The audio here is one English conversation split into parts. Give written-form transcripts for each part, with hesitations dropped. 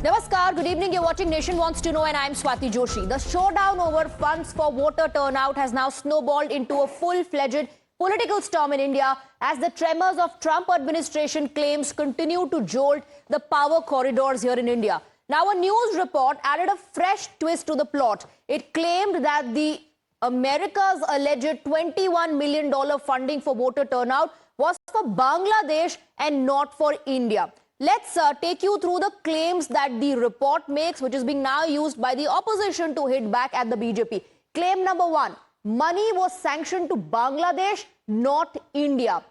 Namaskar, good evening. You're watching Nation Wants to Know and I'm Swati Joshi. The showdown over funds for voter turnout has now snowballed into a full-fledged political storm in India as the tremors of Trump administration claims continue to jolt the power corridors here in India. Now, a news report added a fresh twist to the plot. It claimed that the America's alleged $21 million funding for voter turnout was for Bangladesh and not for India. Let's take you through the claims that the report makes, which is being now used by the opposition to hit back at the BJP. Claim number one, money was sanctioned to Bangladesh, not India.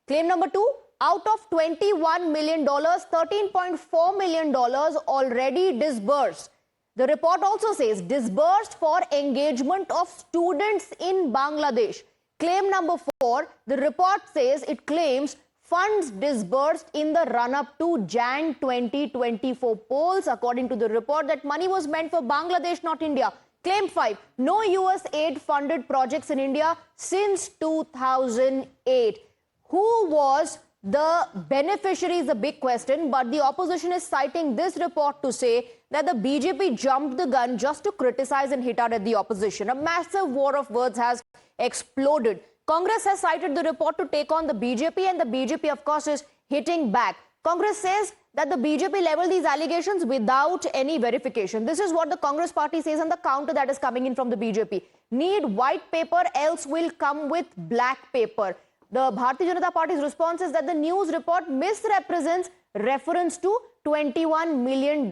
Claim number two, out of $21 million, $13.4 million already disbursed. The report also says disbursed for engagement of students in Bangladesh. Claim number four, the report says it claims funds disbursed in the run-up to Jan 2024 polls. According to the report, that money was meant for Bangladesh, not India. Claim 5, no USAID funded projects in India since 2008. Who was the beneficiary is a big question, but the opposition is citing this report to say that the BJP jumped the gun just to criticize and hit out at the opposition. A massive war of words has exploded. Congress has cited the report to take on the BJP, and the BJP, of course, is hitting back. Congress says that the BJP leveled these allegations without any verification. This is what the Congress party says, and the counter that is coming in from the BJP. Need white paper, else will come with black paper. The Bharatiya Janata Party's response is that the news report misrepresents reference to $21 million.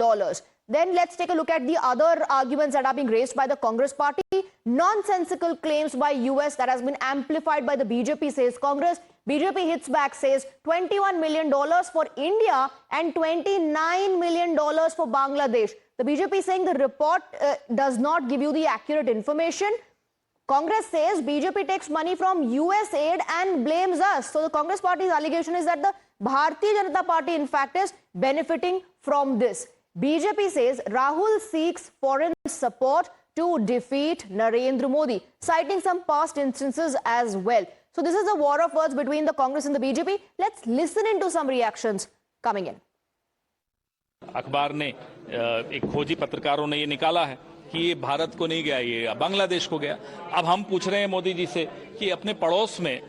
Then let's take a look at the other arguments that are being raised by the Congress party. Nonsensical claims by US that has been amplified by the BJP, says Congress. BJP hits back, says $21 million for India and $29 million for Bangladesh. The BJP saying the report does not give you the accurate information. Congress says BJP takes money from USAID and blames us. So the Congress party's allegation is that the Bharatiya Janata Party, in fact, is benefiting from this. BJP says Rahul seeks foreign support to defeat Narendra Modi, citing some past instances as well. So this is a war of words between the Congress and the BJP. Let's listen into some reactions coming in. अखबार ने एक खोजी पत्रकारों ने ये निकाला है कि ये भारत को नहीं गया, ये बांग्लादेश को गया। अब हम पूछ रहे हैं मोदी जी से कि अपने पड़ोस में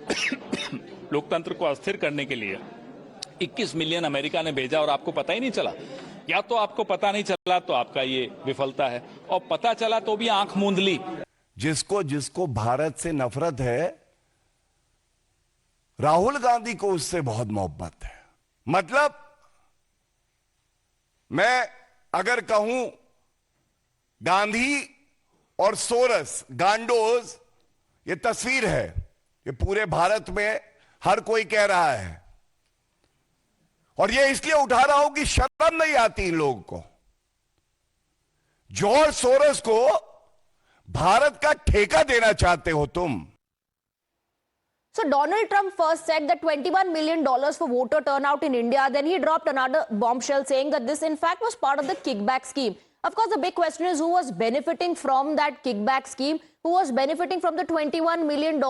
लोकतंत्र को अस्थिर करने के लिए 21 मिलियन अमेरिका ने भेजा और आपको पता ही नहीं चला। या तो आपको पता नहीं चला तो आपका ये विफलता है, और पता चला तो भी आंख मूंद ली। जिसको जिसको भारत से नफरत है, राहुल गांधी को उससे बहुत मोहब्बत है। मतलब मैं अगर कहूं गांधी और सोरस, गांडोज, ये तस्वीर है, ये पूरे भारत में हर कोई कह रहा है, और ये इसलिए उठा रहा हूं कि शर्म नहीं आती इन लोगों को। जॉर्ज सोरस को भारत का ठेका देना चाहते हो तुम। So Donald Trump first said that $21 million for voter turnout in India. Then he dropped another bombshell saying that this in fact was part of the kickback scheme. Of course, the big question is who was benefiting from that kickback scheme? Who was benefiting from the $21 million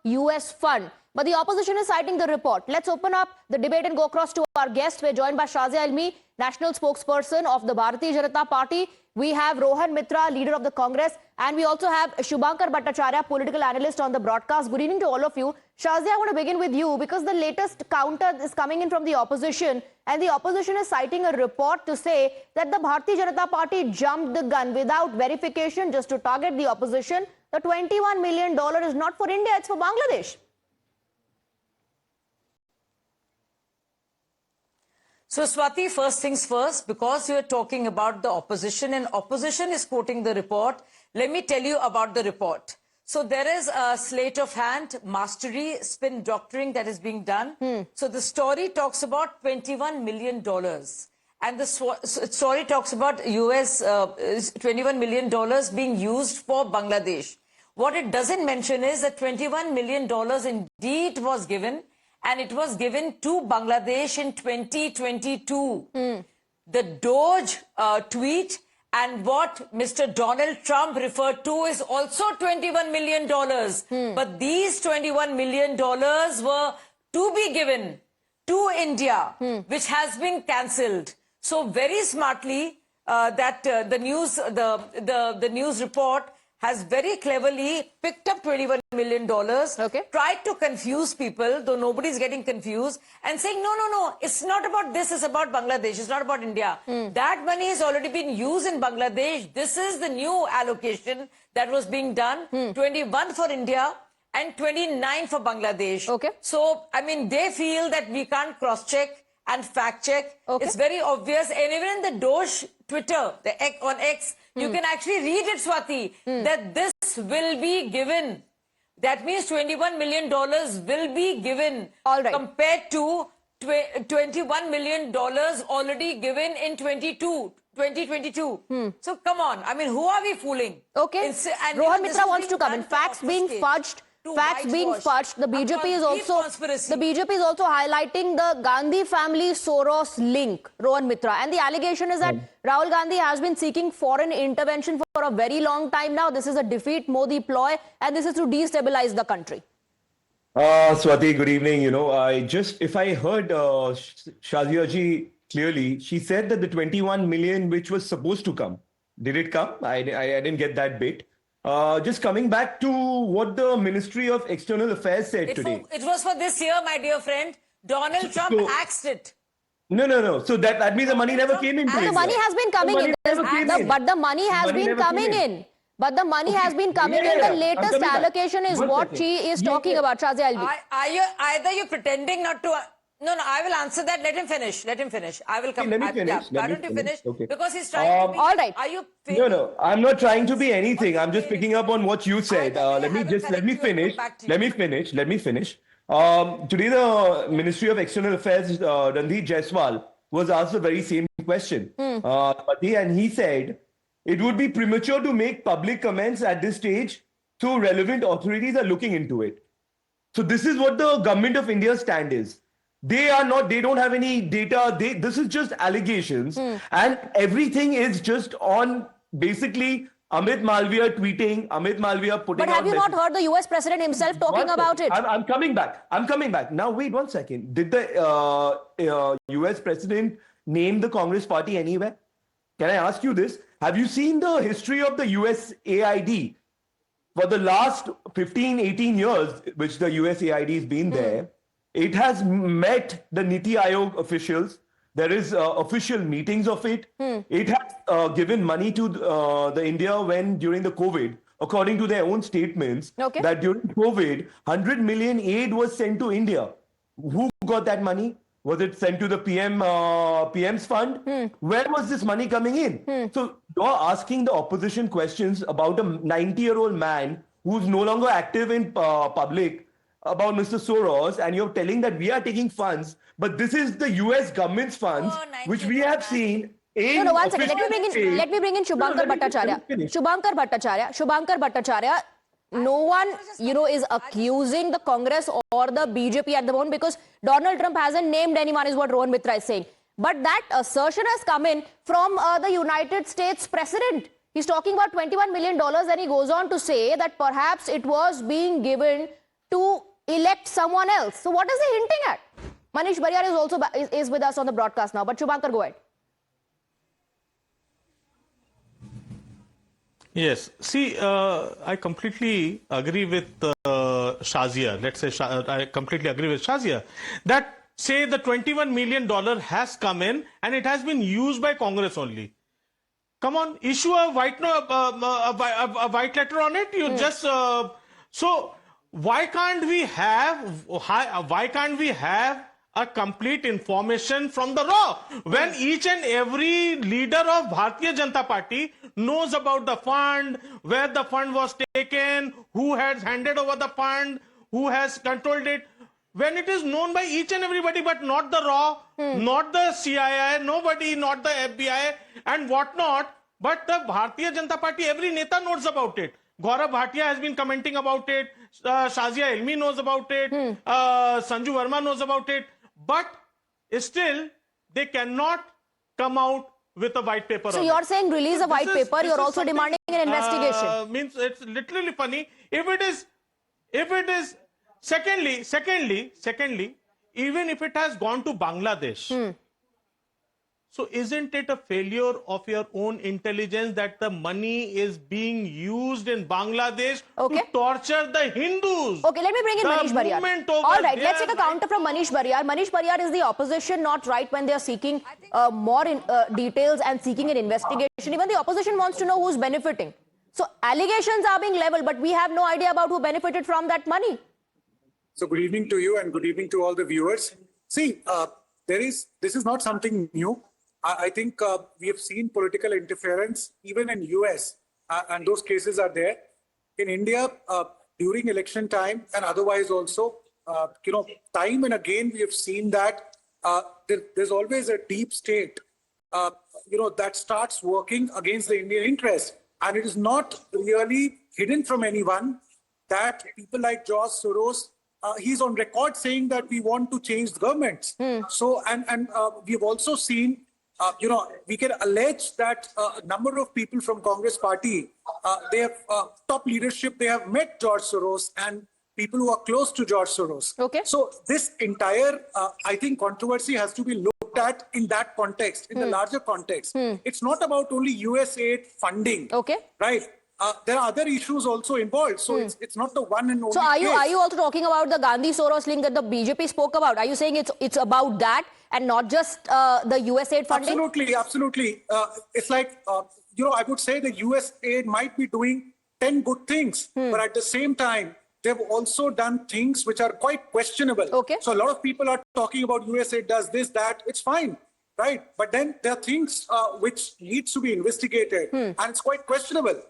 US fund? But the opposition is citing the report. Let's open up the debate and go across to our guests. We're joined by Shazia Almi, national spokesperson of the Bharatiya Janata Party. We have Rohan Mitra, leader of the Congress. And we also have Shubhankar Bhattacharya, political analyst on the broadcast. Good evening to all of you. Shazia, I want to begin with you because the latest counter is coming in from the opposition. And the opposition is citing a report to say that the Bharatiya Janata Party jumped the gun without verification just to target the opposition. The $21 million is not for India, it's for Bangladesh. So, Swati, first things first, because you are talking about the opposition and opposition is quoting the report, let me tell you about the report. So, there is a sleight of hand, mastery, spin doctoring that is being done. So, the story talks about $21 million. And the story talks about US $21 million being used for Bangladesh. What it doesn't mention is that $21 million indeed was given, and it was given to Bangladesh in 2022. The Doge tweet and what Mr. Donald Trump referred to is also $21 million. But these $21 million were to be given to India, which has been cancelled. So very smartly, the news report has very cleverly picked up $21 million, tried to confuse people, though nobody's getting confused, and saying, no, it's not about this, it's about Bangladesh, it's not about India. That money has already been used in Bangladesh. This is the new allocation that was being done, 21 for India and 29 for Bangladesh. So, I mean, they feel that we can't cross-check and fact-check. It's very obvious. And even in the Dosh Twitter, on X, you can actually read it, Swati, that this will be given. That means $21 million will be given compared to $21 million already given in 2022. So come on. I mean, who are we fooling? Rohan Mitra wants to come in. Facts being fudged. Facts being fudged. The BJP is also highlighting the Gandhi family Soros link, Rohan Mitra. And the allegation is that Rahul Gandhi has been seeking foreign intervention for a very long time now. This is a defeat Modi ploy, and this is to destabilize the country. Swati, good evening. You know, if I heard Shazia ji clearly, she said that the 21 million which was supposed to come, did it come? I didn't get that bit. Just coming back to what the Ministry of External Affairs said today. It was for this year, my dear friend. Donald Trump axed it. No. So that means the money never came in. The money has been coming in. But the money has been coming in. But the money has been coming in. The latest allocation is what she is talking about, Shazia Alvi. Either you're pretending not to... No, I will answer that. Let him finish. I will come. Let me finish. Why don't you finish? Okay. Because he's trying to be... All right. Are you... No. I'm not trying to be anything. I'm just picking up on what you said. Let me finish. Today, the Ministry of External Affairs, Randeep Jaiswal, was asked the very same question. And he said, it would be premature to make public comments at this stage, so relevant authorities are looking into it. So this is what the government of India's stand is. They don't have any data. This is just allegations. And everything is just on basically Amit Malviya tweeting, Amit Malviya putting out... But have you not heard the US President himself talking about it? I'm coming back. Now, wait 1 second. Did the US President name the Congress party anywhere? Can I ask you this? Have you seen the history of the USAID? For the last 15, 18 years, which the USAID has been there, it has met the Niti Aayog officials. There is official meetings of it. It has given money to the India during the COVID, according to their own statements, that during COVID, 100 million aid was sent to India. Who got that money? Was it sent to the PM's fund? Where was this money coming in? So you're asking the opposition questions about a 90-year-old man who's no longer active in public, about Mr. Soros, and you're telling that we are taking funds, but this is the US government's funds, which we have seen in... No, 1 second. Let me bring in Shubhankar Bhattacharya. Shubhankar Bhattacharya, no one, is accusing the Congress or the BJP at the moment because Donald Trump hasn't named anyone, is what Rohan Mitra is saying. But that assertion has come in from the United States President. He's talking about $21 million, and he goes on to say that perhaps it was being given to elect someone else. So what is he hinting at? Manish Bariyar is also is with us on the broadcast now. But Shubhankar, go ahead. Yes. See, I completely agree with Shazia. Let's say I completely agree with Shazia that say the $21 million has come in and it has been used by Congress only. Come on, issue a white letter on it. You just so. Why can't we have a complete information from the raw when each and every leader of Bharatiya Janata Party knows about the fund, where the fund was taken, who has handed over the fund, who has controlled it, when it is known by each and everybody, but not the raw, not the CII, nobody, not the FBI and whatnot, but the Bharatiya Janata Party, every neta knows about it. Gaurav Bhatia has been commenting about it. Shazia Ilmi knows about it. Sanju Verma knows about it. But still, they cannot come out with a white paper. So you're saying release a white paper. You're also demanding an investigation. Means it's literally funny. If it is. Secondly, even if it has gone to Bangladesh. So isn't it a failure of your own intelligence that the money is being used in Bangladesh Okay. to torture the Hindus? Okay, let me bring in The Manish Bariyar. movement over All right, let's there, take a counter from Manish Bariyar. Manish Bariyar, is the opposition not right when they are seeking more details and seeking an investigation? Even the opposition wants to know who's benefiting. So allegations are being leveled, but we have no idea about who benefited from that money. So good evening to you and good evening to all the viewers. See, this is not something new. I think we have seen political interference even in US and those cases are there. In India, during election time and otherwise also, time and again we have seen that there's always a deep state, that starts working against the Indian interest. And it is not really hidden from anyone that people like George Soros, he's on record saying that we want to change the governments. So, and we've also seen, we can allege that a number of people from Congress party, they have top leadership, they have met George Soros and people who are close to George Soros. Okay. So this entire, I think, controversy has to be looked at in that context, in the larger context. It's not about only USAID funding. Okay. Right. There are other issues also involved. So it's not the one and only So are case. you also talking about the Gandhi Soros link that the BJP spoke about? Are you saying it's about that and not just the USAID funding? Absolutely. It's like, I would say the USAID might be doing 10 good things, but at the same time, they've also done things which are quite questionable. Okay. So a lot of people are talking about USAID does this, that. It's fine, right? But then there are things which needs to be investigated, and it's quite questionable.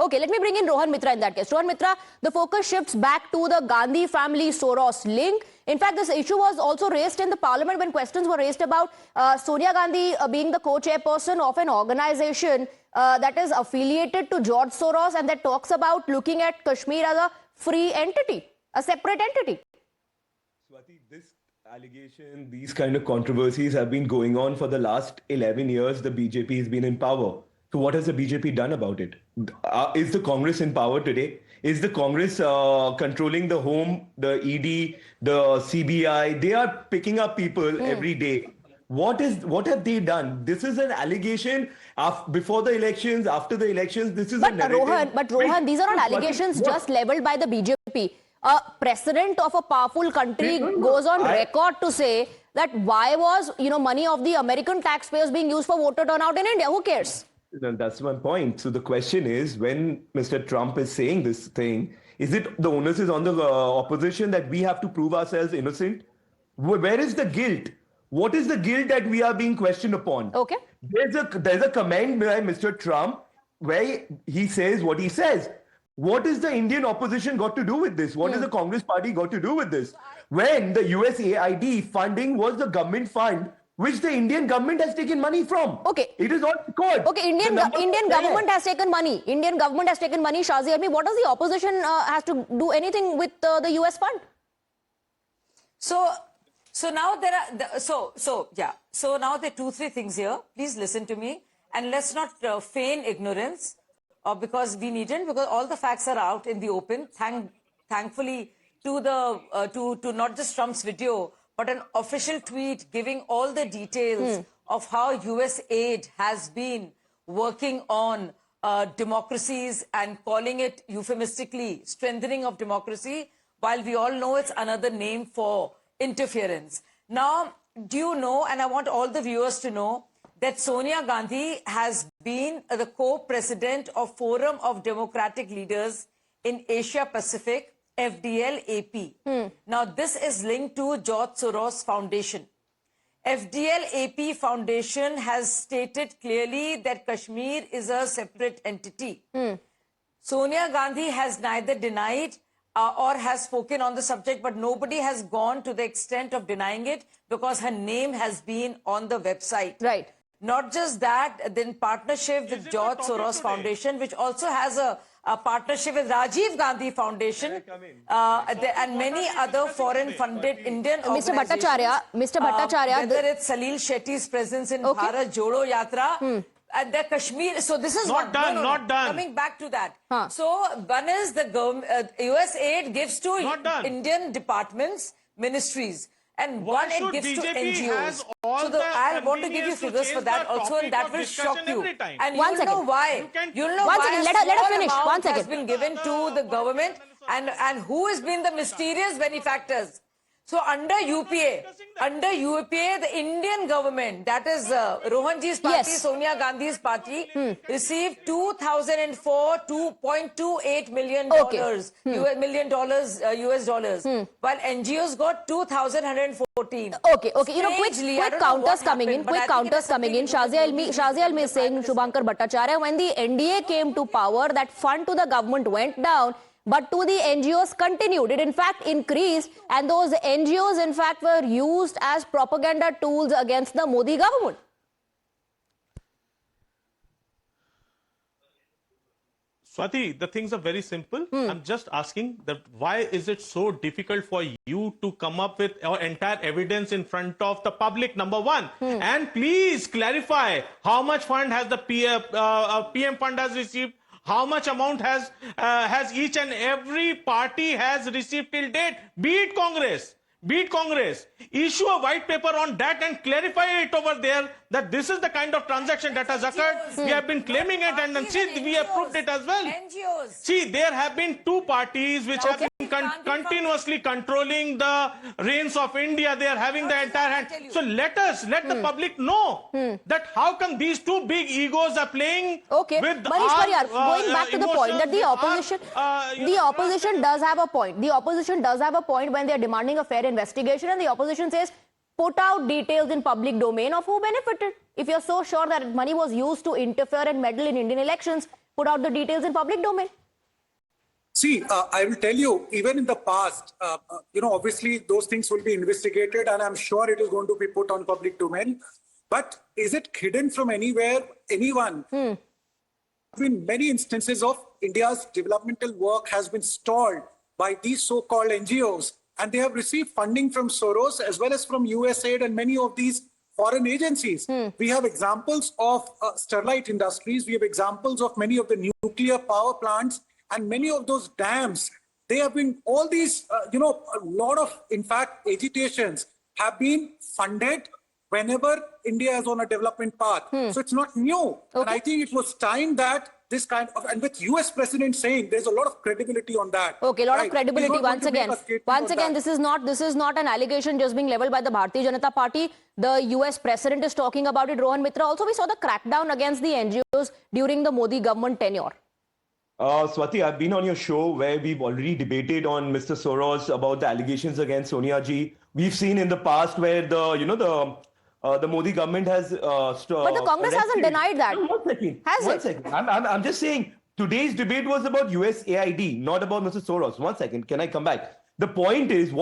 Okay, let me bring in Rohan Mitra in that case. Rohan Mitra, the focus shifts back to the Gandhi family Soros link. In fact, this issue was also raised in the parliament when questions were raised about Sonia Gandhi being the co-chairperson of an organization that is affiliated to George Soros and that talks about looking at Kashmir as a free entity, a separate entity. Swati, this allegation, these kind of controversies have been going on for the last 11 years. The BJP has been in power. So what has the BJP done about it? Is the Congress in power today? Is the Congress controlling the home, the ED, the CBI? They are picking up people every day. What have they done? This is an allegation before the elections, after the elections. This is a narrative. But Rohan, these are not allegations just leveled by the BJP. A president of a powerful country goes on record to say that why was money of the American taxpayers being used for voter turnout in India? Who cares? That's one point. So the question is, when Mr. Trump is saying this thing, is it the onus is on the opposition that we have to prove ourselves innocent? Where is the guilt? What is the guilt that we are being questioned upon? Okay. There's a comment by Mr. Trump where he says what he says. What is the Indian opposition got to do with this? What is the Congress party got to do with this? When the USAID funding was the government fund which the Indian government has taken money from. Okay. It is on record. Okay, Indian government has taken money. Indian government has taken money, Shazi Almi. What does the opposition has to do anything with the US fund? So now there are, so now there are 2-3 things here. Please listen to me and let's not feign ignorance because we needn't, because all the facts are out in the open. Thankfully to to not just Trump's video, but an official tweet giving all the details of how USAID has been working on democracies and calling it euphemistically strengthening of democracy, while we all know it's another name for interference. Now, do you know, and I want all the viewers to know, that Sonia Gandhi has been the co-president of Forum of Democratic Leaders in Asia Pacific, FDL-AP. Now, this is linked to George Soros Foundation. FDL-AP Foundation has stated clearly that Kashmir is a separate entity. Sonia Gandhi has neither denied or has spoken on the subject, but nobody has gone to the extent of denying it because her name has been on the website. Right. Not just that, then partnership with George Soros Foundation, which also has a partnership with Rajiv Gandhi Foundation and many other foreign-funded Indian organizations. Mr. Bhattacharya, whether it's Salil Shetty's presence in Bharat Jodo Yatra, and the Kashmir. So this is not done. Not done. Coming back to that. So one is the USAID gives to Indian departments, ministries. and Why one it should gives to BJP NGOs. has all So the I want to give you convenience to figures for change that the also, and topic that of will shock discussion you. every time? And One you'll know second. why. You'll know One why second. a Let her small finish. One amount has second. been given to the government, and who has been the mysterious benefactors. So under UPA, the Indian government, that is Rohanji's party, Yes. Sonia Gandhi's party, received 2004 $2.28 million, Okay. US dollars, while NGOs got 2,114. Okay. You know, quick Strangely, I counters don't know what coming in. happened, but Quick I think it counters has coming in. something to do with Shazia Almi is saying, Shubhankar Bhattacharya, when the NDA came to power, that fund to the government went down, but to the NGOs continued. It in fact increased, and those NGOs in fact were used as propaganda tools against the Modi government. Swati, the things are very simple. I'm just asking that why is it so difficult for you to come up with your entire evidence in front of the public, number one. And please clarify how much fund has the PM fund has received, how much amount has each and every party has received till date, be it Congress. Issue a white paper on that and clarify it over there that this is the kind of transaction that has occurred. We have been claiming it, and see, we have proved it as well. NGOs. See, there have been two parties which have been continuously controlling the reins of India. They are having the entire hand. So let the public know that how come these two big egos are playing Okay, with Manish our, Pariyar, going back to the point that the emotions, opposition does have a point. The opposition does have a point when they are demanding a fair investigation, and the opposition says, put out details in public domain of who benefited. If you're so sure that money was used to interfere and meddle in Indian elections, put out the details in public domain. See, I will tell you, even in the past, obviously those things will be investigated, and I'm sure it is going to be put on public domain. But is it hidden from anywhere, anyone? There have been many instances of India's developmental work has been stalled by these so-called NGOs, and they have received funding from Soros as well as from USAID and many of these foreign agencies. We have examples of Sterlite Industries. We have examples of many of the nuclear power plants and many of those dams. They have been, all these, a lot of, in fact, agitations have been funded whenever India is on a development path. So it's not new. And I think it was time that this kind of, and with US president saying, there's a lot of credibility on that. Okay, a lot of credibility. Once again, this is not an allegation just being leveled by the Bharatiya Janata Party. The US president is talking about it. Rohan Mitra, also we saw the crackdown against the NGOs during the Modi government tenure. Swati, I've been on your show where we've already debated on Mr. Soros about the allegations against Sonia Ji. We've seen in the past where the Modi government has but the Congress hasn't denied that. One second. I'm just saying today's debate was about USAID, not about Mr. Soros. 1 second. Can I come back? The point is,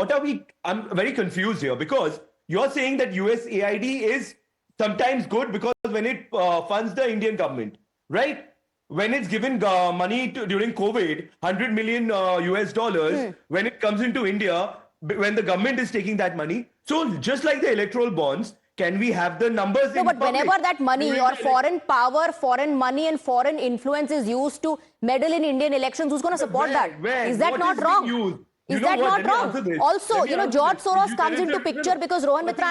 I'm very confused here because you're saying that USAID is sometimes good because when it funds the Indian government, right? When it's given money during COVID, 100 million US dollars, when it comes into India, when the government is taking that money. So just like the electoral bonds, can we have the numbers? No, but whenever that money or foreign power, foreign money and foreign influence is used to meddle in Indian elections, who's going to support that? Is that not wrong? Is that not wrong? Also, George Soros comes into picture because Rohan Mitra,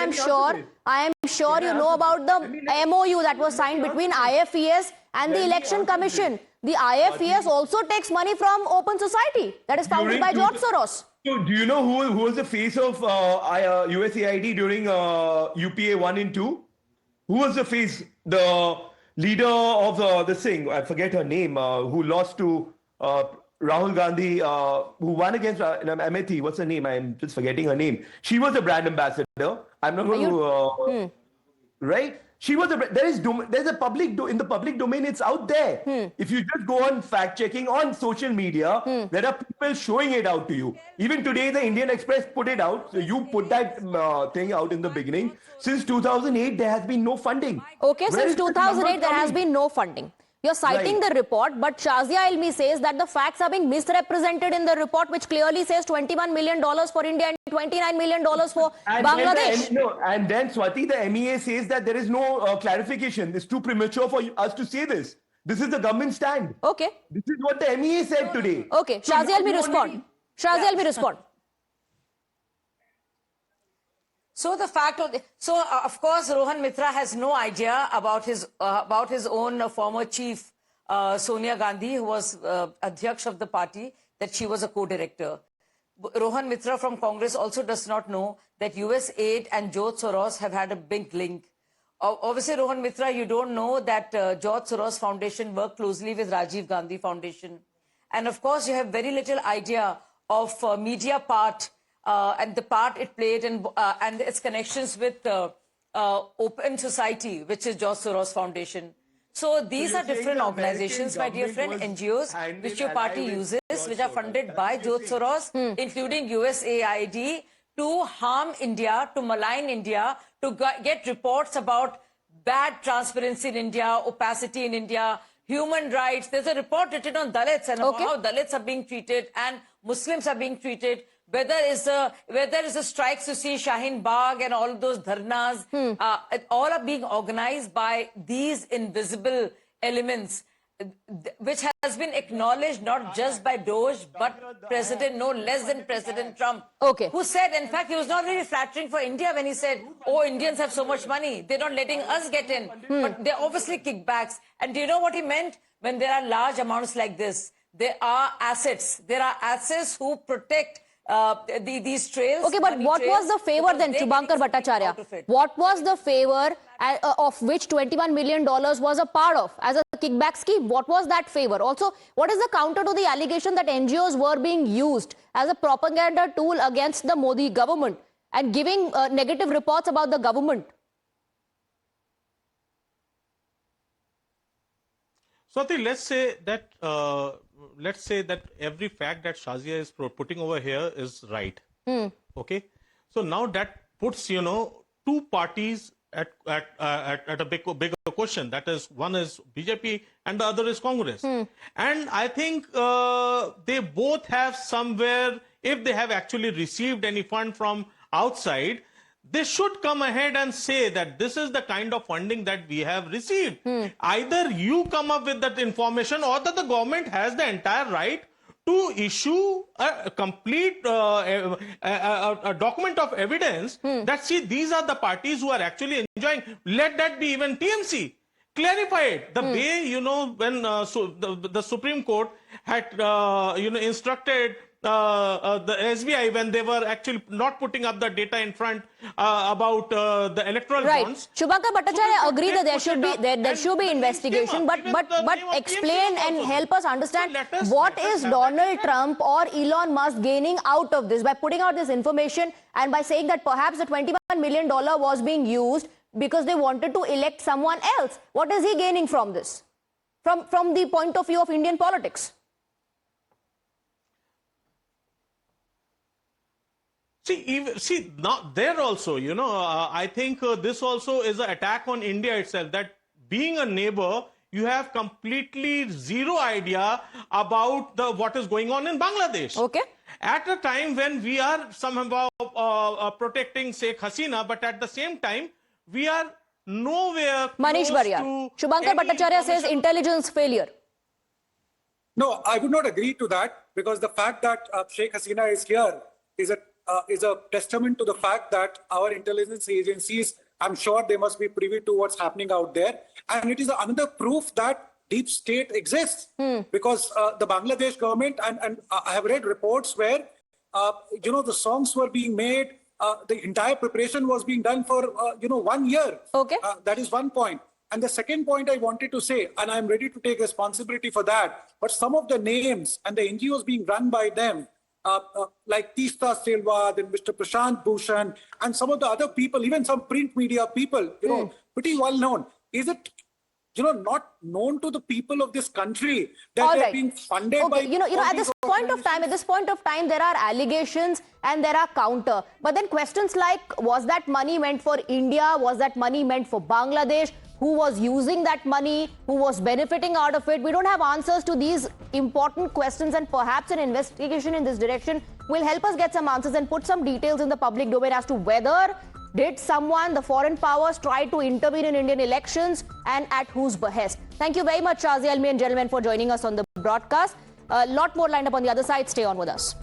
I am sure you know about the MOU that was signed between IFES and the Election Commission. The IFES also takes money from open society that is founded by George Soros. So do you know who was the face of USAID during UPA 1 and 2? Who was the face? The leader of this thing, I forget her name, who lost to Rahul Gandhi, who won against Amethi. What's her name? I'm just forgetting her name. She was a brand ambassador. I'm not going to... Right? She was there's a in the public domain, it's out there. If you just go on fact checking on social media, there are people showing it out to you. Even today, the Indian Express put it out. So you put that thing out in the beginning. Since 2008, there has been no funding. Okay, since 2008, there has been no funding. You're citing the report, but Shazia Almi says that the facts are being misrepresented in the report, which clearly says $21 million for India and $29 million for Bangladesh. And then, Swati, the MEA says that there is no clarification. It's too premature for us to say this. This is the government stand. Okay. This is what the MEA said today. Okay, Shazia Almi respond. Shazia Almi respond. So the fact of of course Rohan Mitra has no idea about his own former chief Sonia Gandhi, who was Adhyaksh of the party, that she was a co-director. Rohan Mitra from Congress also does not know that USAID and George Soros have had a big link. Obviously, Rohan Mitra, you don't know that George Soros Foundation worked closely with Rajiv Gandhi Foundation. And of course, you have very little idea of media part and the part it played and its connections with Open Society, which is George Soros Foundation. So these are different organizations, my dear friend, NGOs, which your party uses, which are funded by George Soros, including USAID, to harm India, to malign India, to get reports about bad transparency in India, opacity in India, human rights. There's a report written on Dalits and about how Dalits are being treated and Muslims are being treated. Whether it's the strikes you see, Shaheen Bagh and all those dharnas, all are being organized by these invisible elements, which has been acknowledged not just by Doge, but President, no less than President Trump, who said, in fact, he was not really flattering for India when he said, oh, Indians have so much money, they're not letting us get in. But they're obviously kickbacks. And do you know what he meant? When there are large amounts like this, there are assets. There are assets who protect these trails. Okay, but what was the favor then, Shubhankar Bhattacharya? What was the favor of which $21 million was a part of as a kickback scheme? What was that favor? Also, what is the counter to the allegation that NGOs were being used as a propaganda tool against the Modi government and giving negative reports about the government? Swati, let's say that every fact that Shazia is putting over here is right. Okay, so now that puts two parties at a bigger question. That is, one is BJP and the other is Congress. And I think they both have somewhere, if they have actually received any fund from outside, they should come ahead and say that this is the kind of funding that we have received. Either you come up with that information, or that the government has the entire right to issue a complete a document of evidence that, see, these are the parties who are actually enjoying. Let that be even TMC. Clarify it. The way, when the Supreme Court had, instructed the SBI when they were actually not putting up the data in front about the electoral bonds. Shubhankar Bhattacharya, I agree that there should be investigation, but explain and help us understand what is Donald Trump or Elon Musk gaining out of this by putting out this information and by saying that perhaps the $21 million was being used because they wanted to elect someone else. What is he gaining from this, from the point of view of Indian politics? See, now there also, I think this also is an attack on India itself, that being a neighbor, you have completely zero idea about what is going on in Bangladesh. Okay. At a time when we are somehow protecting Sheikh Hasina, but at the same time, we are nowhere Manish Bariyar. Shubhankar Bhattacharya says intelligence failure. No, I would not agree to that, because the fact that Sheikh Hasina is here is a testament to the fact that our intelligence agencies, I'm sure they must be privy to what's happening out there. And it is another proof that deep state exists, because the Bangladesh government, and I have read reports where, the songs were being made, the entire preparation was being done for, 1 year. Okay. That is one point. And the second point I wanted to say, and I'm ready to take responsibility for that, but some of the names and the NGOs being run by them, like Tista Selvad and Mr. Prashant Bhushan and some of the other people, even some print media people, pretty well known. Is it, not known to the people of this country that they're being funded by... at this point of time, there are allegations and there are counter. But then questions like, was that money meant for India? Was that money meant for Bangladesh? Who was using that money? Who was benefiting out of it? We don't have answers to these important questions, and perhaps an investigation in this direction will help us get some answers and put some details in the public domain as to whether did someone, the foreign powers, try to intervene in Indian elections and at whose behest. Thank you very much, Shazi Almi and gentlemen, for joining us on the broadcast. A lot more lined up on the other side. Stay on with us.